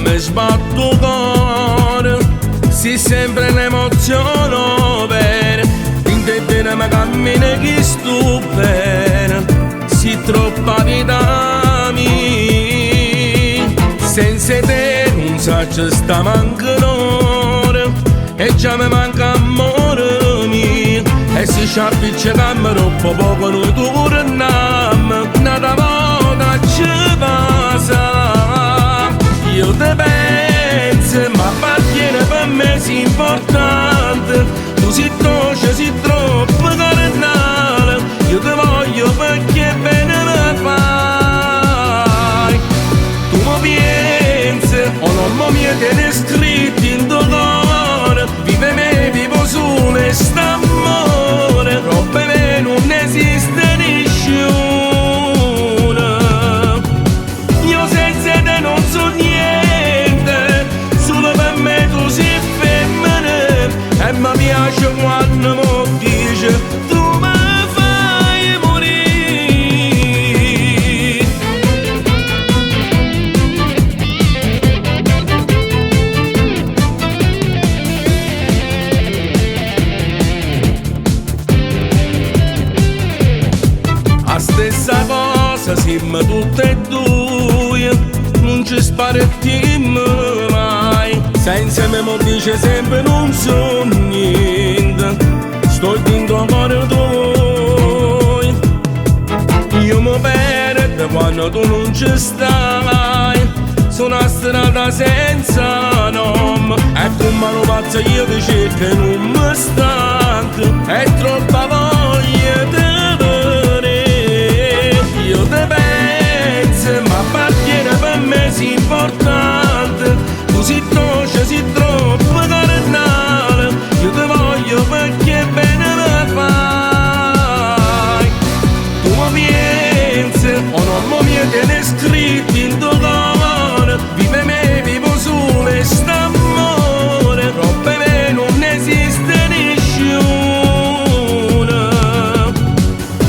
mi sbatto cuore, si sempre l'emozione per in te bene mi cammina chi sto bene, si troppa vita mia, senza te non sa ci sta mancano e già mi manca amore mio, e si sciappiccia camera troppo poco noi torniamo, nata volta ci passa, io te penso ma appartiene per me si importante, tu si dolce, si troppo carnale, io te voglio perché bene mi fai, tu mi pensi o non mi tieni scritto in tuo cuore, vive me, vivo solo e st'amore, roba me non esiste nessuno, io senza te non so niente, solo per me tu sei femmina, e mi piace quando mi dice tu mi fai morire. La stessa cosa siamo tutte e due, non ci sparettiamo mai, senza me mi dice sempre non so niente, sto dentro cuore tuo, io mi perdo quando tu non ci stai, sono a strada senza nome, e come lo faccio io ti cerco e non mi stanco, è troppa voglia di vedere, io te penso ma appartiene per me si importante, tu si dolce, si troppo carnale, io te voglio perché bene mi fai, tu mi pensi o non mi tieni scritto in tuo cuore, vive me, vivo solo e st'amore, roba me non esiste nessuno,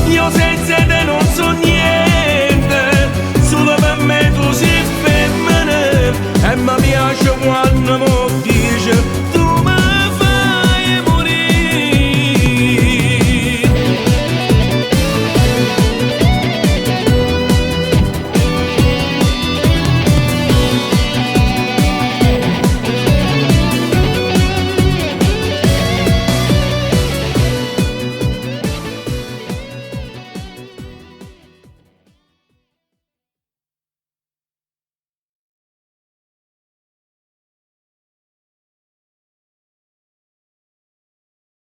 io senza te non so niente, solo per me tu sei femmina, e mi piace quando